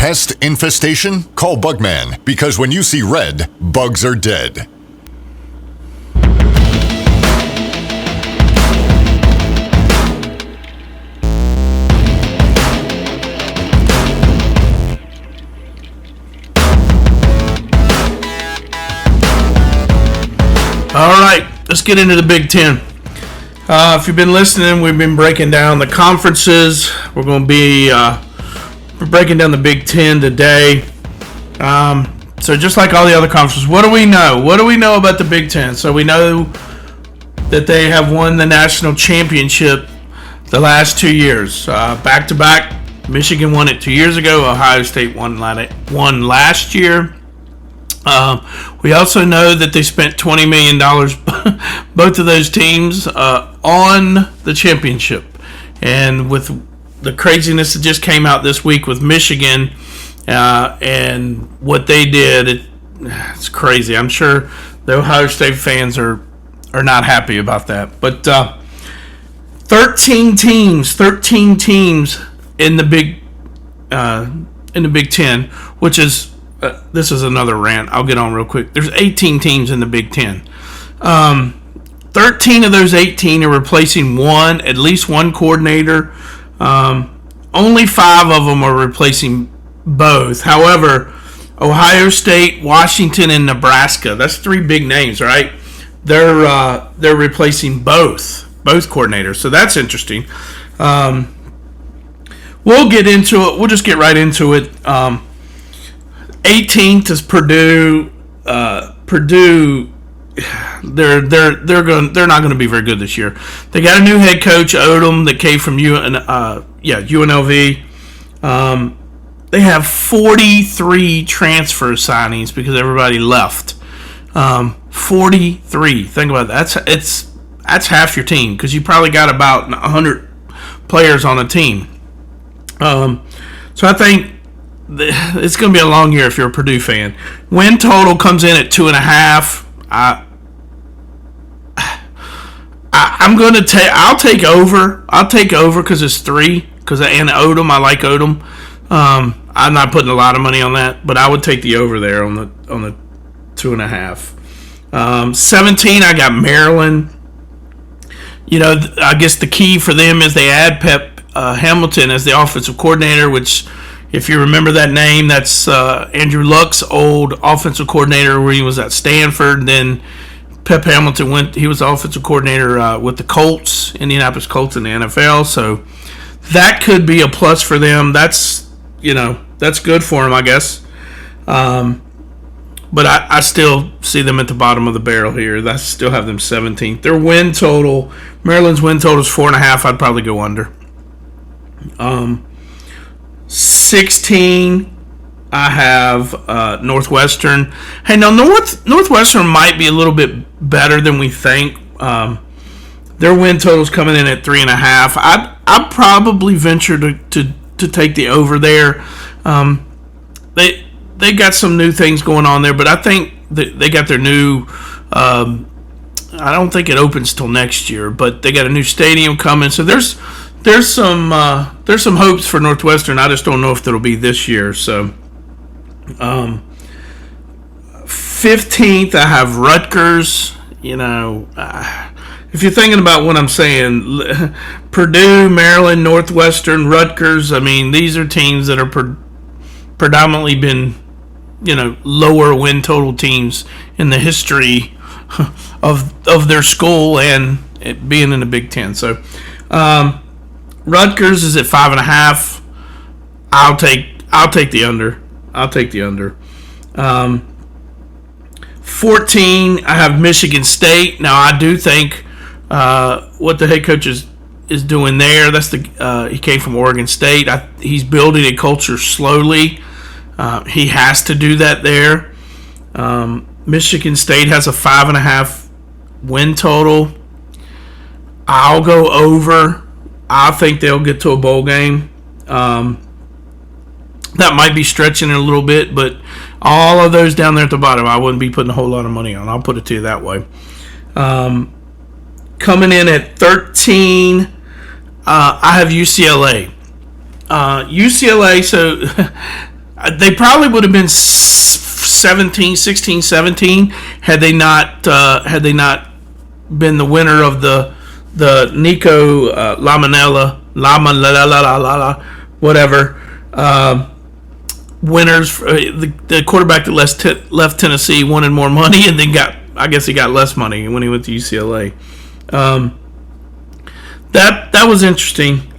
Pest infestation? Call Bugman, because when you see red, bugs are dead. All right, let's get into the Big Ten. If you've been listening, we've been breaking down the conferences. We're going to be we're breaking down the Big Ten today. So just like all the other conferences, what do we know? What do we know about the Big Ten? So we know that they have won the national championship the last 2 years. Back-to-back, Michigan won it 2 years ago. Ohio State won last year. We also know that they spent $20 million, both of those teams, on the championship. And with the craziness that just came out this week with Michigan and what they did, it's crazy. I'm sure the Ohio State fans are not happy about that. But 13 teams in the Big Ten, which is this is another rant. I'll get on real quick. There's 18 teams in the Big Ten. 13 of those 18 are replacing at least one coordinator. Only 5 of them are replacing both. However, Ohio State, Washington, and Nebraska, that's 3 big names, right? They're replacing both coordinators. So that's interesting. We'll get into it. We'll just get right into it. 18th is Purdue. Purdue, they're not going to be very good this year. They got a new head coach, Odom, that came from UNLV. They have 43 transfer signings because everybody left. 43. Think about that. That's half your team because you probably got about 100 players on a team. So I think it's going to be a long year if you're a Purdue fan. Win total comes in at 2.5. I'll take over. I'll take over because it's 3. And Odom, I like Odom. I'm not putting a lot of money on that, but I would take the over there on the 2.5. 17, I got Maryland. I guess the key for them is they add Pep Hamilton as the offensive coordinator, which, if you remember that name, that's Andrew Luck's old offensive coordinator where he was at Stanford. Then Pep Hamilton he was the offensive coordinator with the Colts, Indianapolis Colts in the NFL. So that could be a plus for them. That's good for them, I guess. But I still see them at the bottom of the barrel here. I still have them 17th. Their win total, Maryland's win total is 4.5. I'd probably go under. 16, I have Northwestern. Hey, now Northwestern might be a little bit better than we think. Their win total's coming in at 3.5. I'd probably venture to take the over there. They got some new things going on there, but I think they got their new. I don't think it opens till next year, but they got a new stadium coming. So there's some hopes for Northwestern. I just don't know if it'll be this year. So, 15th, I have Rutgers. If you're thinking about what I'm saying, Purdue, Maryland, Northwestern, Rutgers. I mean, these are teams that are predominantly been, lower win total teams in the history of their school and it being in the Big Ten. So, Rutgers is at 5.5. I'll take the under. 14, I have Michigan State. Now I do think what the head coach is doing there. He came from Oregon State. He's building a culture slowly. He has to do that there. Michigan State has a 5.5 win total. I'll go over. I think they'll get to a bowl game. That might be stretching it a little bit, but all of those down there at the bottom, I wouldn't be putting a whole lot of money on. I'll put it to you that way. Coming in at 13, I have UCLA. UCLA, so They probably would have been 16, 17 had they not been the winner of the Nico Lamanela, whatever. Winners, the quarterback that left Tennessee wanted more money, and then I guess he got less money when he went to UCLA. That was interesting.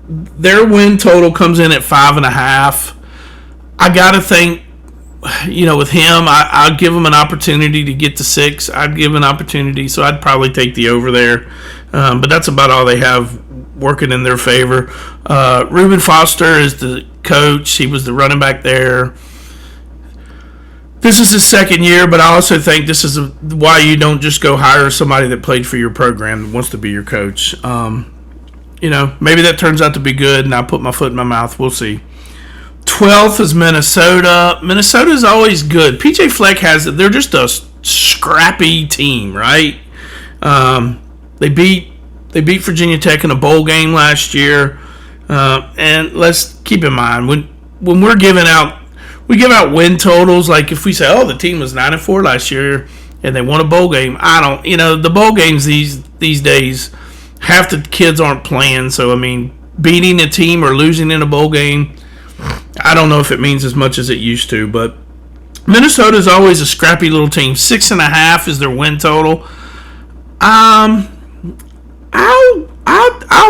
Their win total comes in at 5.5. I gotta think, with him, I'll give him an opportunity to get to 6. I'd give an opportunity, so I'd probably take the over there. But that's about all they have working in their favor. Reuben Foster is the coach. He was the running back there. This is his second year, but I also think this is why you don't just go hire somebody that played for your program and wants to be your coach. Maybe that turns out to be good, and I'll put my foot in my mouth. We'll see. 12th is Minnesota. Minnesota is always good. PJ Fleck has it. They're just a scrappy team, right? They beat Virginia Tech in a bowl game last year. And let's keep in mind, when we're giving out, we give out win totals. Like if we say, oh, the team was 9-4 last year and they won a bowl game. The bowl games these days, half the kids aren't playing. So, I mean, beating a team or losing in a bowl game, I don't know if it means as much as it used to. But Minnesota's always a scrappy little team. 6.5 is their win total. I'll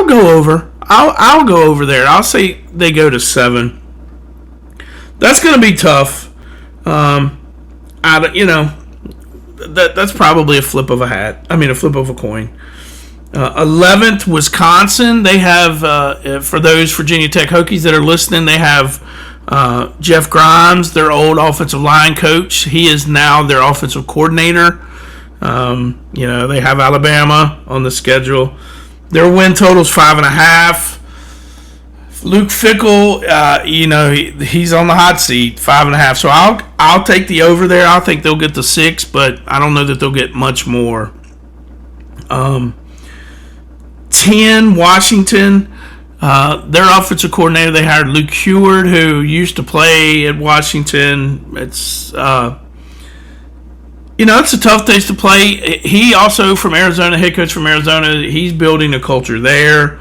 go over. I'll go over there. I'll say they go to 7. That's going to be tough. That's probably a flip of a hat. I mean, a flip of a coin. 11th, Wisconsin. They have, for those Virginia Tech Hokies that are listening, they have Jeff Grimes, their old offensive line coach. He is now their offensive coordinator. They have Alabama on the schedule. Their win total is 5.5. Luke Fickell, he's on the hot seat, 5.5. So I'll take the over there. I think they'll get the 6, but I don't know that they'll get much more. 10, Washington. Their offensive coordinator, they hired Luke Heward, who used to play at Washington. It's it's a tough place to play. He also from Arizona, head coach from Arizona. He's building a culture there.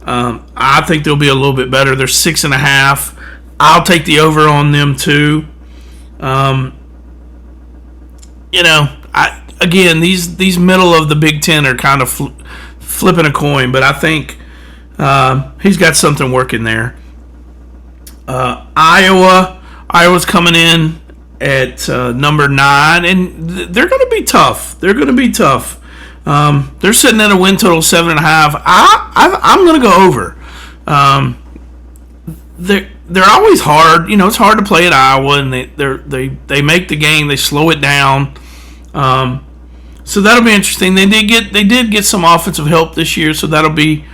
I think they'll be a little bit better. They're 6.5. I'll take the over on them too. These middle of the Big Ten are kind of flipping a coin, but I think he's got something working there. Iowa's coming in at number 9, and they're going to be tough. They're sitting at a win total of 7.5. I'm going to go over. They're always hard. It's hard to play at Iowa, and they make the game. They slow it down. So that'll be interesting. They did get some offensive help this year, so we'll be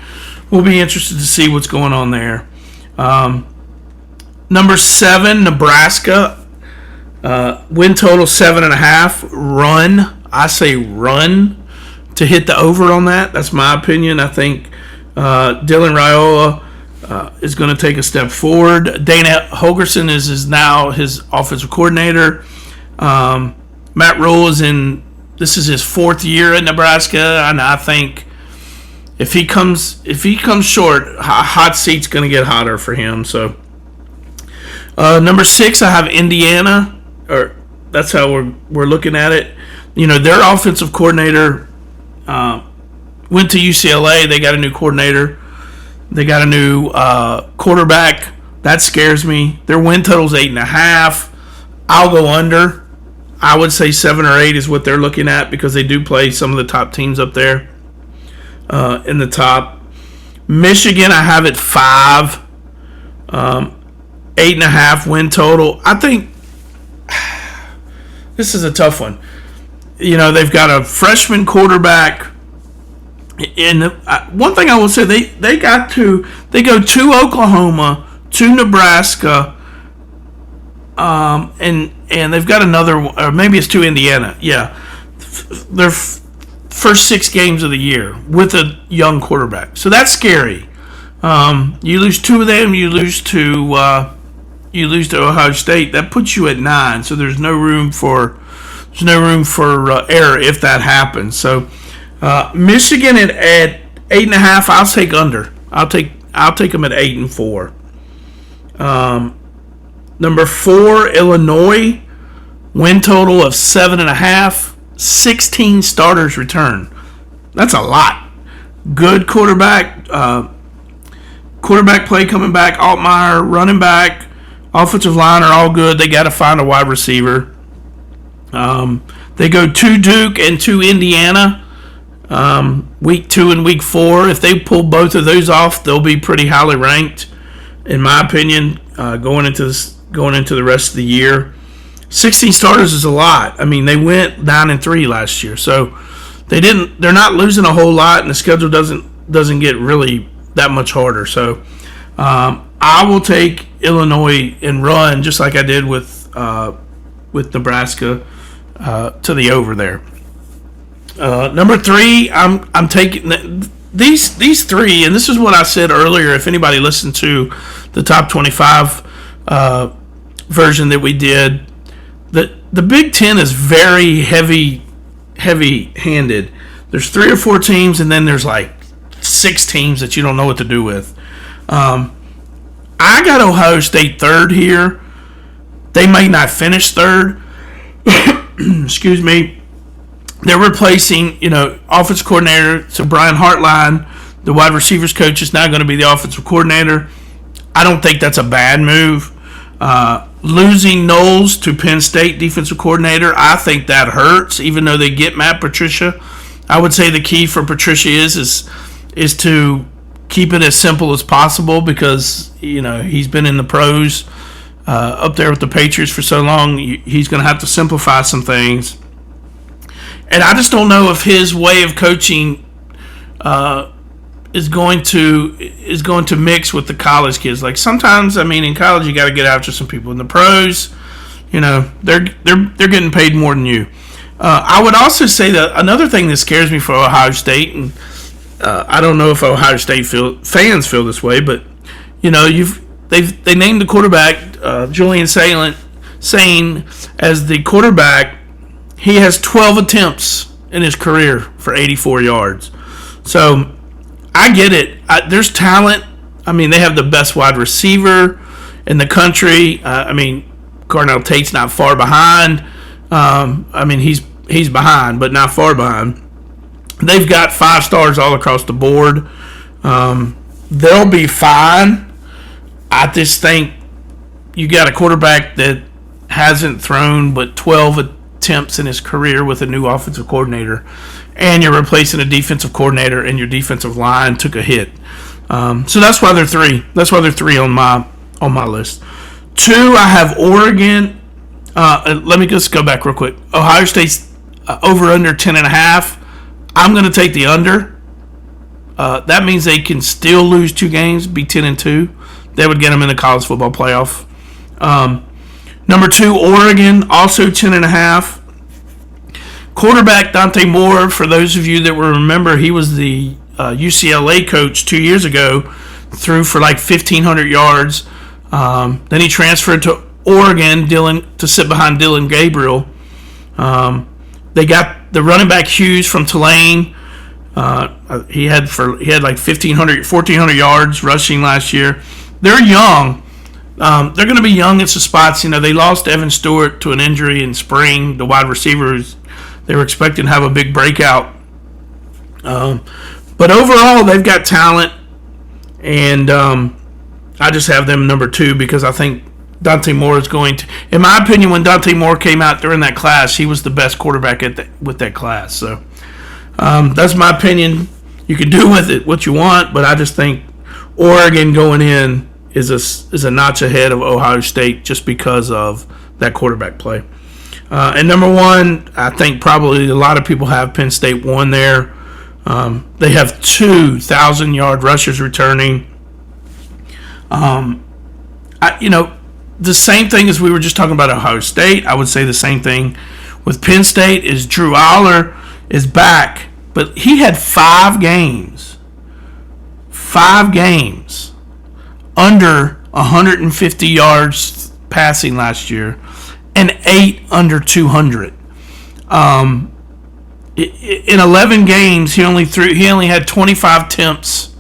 interested to see what's going on there. Number 7, Nebraska. Win total 7.5. Run. I say run to hit the over on that. That's my opinion. I think Dylan Raiola is going to take a step forward. Dana Holgorsen is now his offensive coordinator. Matt Rhule this is his 4th year at Nebraska, and I think if he comes short, hot seat's going to get hotter for him. So number 6, I have Indiana, or that's how we're looking at it. Their offensive coordinator went to UCLA. They got a new coordinator. They got a new quarterback. That scares me. Their win total's 8.5. I'll go under. I would say 7 or 8 is what they're looking at because they do play some of the top teams up there in the top. Michigan, I have it 5. 8.5 win total. I think this is a tough one. They've got a freshman quarterback. And one thing I will say, they go to Oklahoma, to Nebraska, and they've got another, or maybe it's to Indiana. Yeah, their first 6 games of the year with a young quarterback. So that's scary. You lose 2 of them. You lose to you lose to Ohio State, that puts you at 9. So there's no room for error if that happens. So Michigan at 8.5, I'll take under. I'll take them at 8-4. Number 4, Illinois, win total of 7.5. 16 starters return. That's a lot. Good quarterback. Quarterback play coming back. Altmaier, running back, offensive line are all good. They got to find a wide receiver. They go to Duke and to Indiana, week 2 and week 4. If they pull both of those off, they'll be pretty highly ranked, in my opinion, going into the rest of the year. 16 starters is a lot. I mean, they went 9-3 last year, so they're not losing a whole lot, and the schedule doesn't get really that much harder. So I will take Illinois and run just like I did with Nebraska to the over there. Number 3, I'm taking these 3, and this is what I said earlier. If anybody listened to the top 25 version that we did, the Big Ten is very heavy-handed. There's 3 or 4 teams, and then there's like 6 teams that you don't know what to do with. I got Ohio State 3rd here. They might not finish 3rd. Excuse me. They're replacing, offensive coordinator. So Brian Hartline, the wide receivers coach, is now going to be the offensive coordinator. I don't think that's a bad move. Losing Knowles to Penn State defensive coordinator, I think that hurts, even though they get Matt Patricia. I would say the key for Patricia is to keep it as simple as possible, because he's been in the pros up there with the Patriots for so long. He's going to have to simplify some things, and I just don't know if his way of coaching is going to mix with the college kids. Like sometimes, in college you got to get after some people. In the pros, they're getting paid more than you. I would also say that another thing that scares me for Ohio State, and I don't know if Ohio State fans feel this way, but they named the quarterback Julian Sain as the quarterback. He has 12 attempts in his career for 84 yards. So I get it. There's talent. They have the best wide receiver in the country. Cardinal Tate's not far behind. He's behind, but not far behind. They've got 5 stars all across the board. They'll be fine. I just think you got a quarterback that hasn't thrown but 12 attempts in his career with a new offensive coordinator, and you're replacing a defensive coordinator, and your defensive line took a hit. So that's why they're 3. That's why they're 3 on my list. 2, I have Oregon. Let me just go back real quick. Ohio State's over under 10.5. I'm going to take the under. That means they can still lose 2 games, be 10-2. That would get them in the college football playoff. Number 2, Oregon, also 10.5. Quarterback Dante Moore, for those of you that will remember, he was the UCLA coach 2 years ago, threw for like 1,500 yards. Then he transferred to Oregon to sit behind Dylan Gabriel. They got the running back Hughes from Tulane. He had like 1,400 yards rushing last year. They're young. They're going to be young in some spots. They lost Evan Stewart to an injury in spring, the wide receivers. They were expecting to have a big breakout. But overall, they've got talent. And I just have them number 2 because I think Dante Moore is going to... In my opinion, when Dante Moore came out during that class, he was the best quarterback with that class. So that's my opinion. You can do with it what you want, but I just think Oregon going in is a notch ahead of Ohio State just because of that quarterback play. And number 1, I think probably a lot of people have Penn State 1 there. They have 2,000-yard rushers returning. The same thing as we were just talking about Ohio State. I would say the same thing with Penn State. Is Drew Aller is back, but he had 5 games under 150 yards passing last year, and 8 under 200. In 11 games, he only had 25 attempts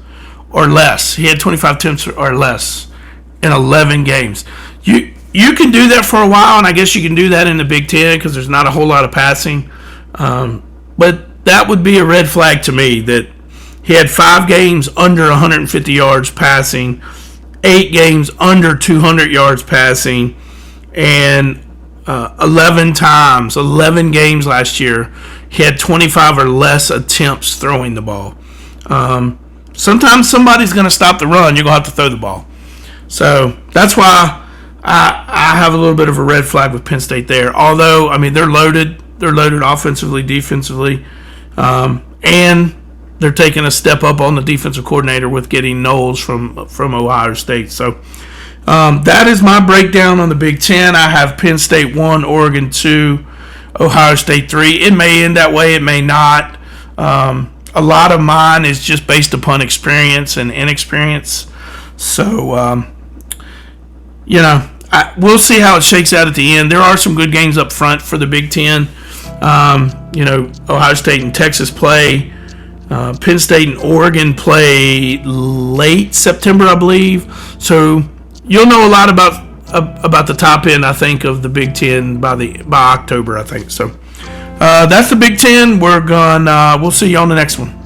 or less. He had 25 attempts or less in 11 games. You can do that for a while, and I guess you can do that in the Big Ten because there's not a whole lot of passing. But that would be a red flag to me that he had 5 games under 150 yards passing, 8 games under 200 yards passing, and 11 games last year, he had 25 or less attempts throwing the ball. Sometimes somebody's going to stop the run. You're going to have to throw the ball. So that's why I have a little bit of a red flag with Penn State there. Although, I mean, they're loaded. They're loaded offensively, defensively. And they're taking a step up on the defensive coordinator with getting Knowles from Ohio State. So that is my breakdown on the Big Ten. I have Penn State 1, Oregon 2, Ohio State 3. It may end that way. It may not. A lot of mine is just based upon experience and inexperience. So, we'll see how it shakes out at the end. There are some good games up front for the Big Ten. Ohio State and Texas play. Penn State and Oregon play late September, I believe. So you'll know a lot about the top end, I think, of the Big Ten by October, I think. So that's the Big Ten. We'll see you on the next one.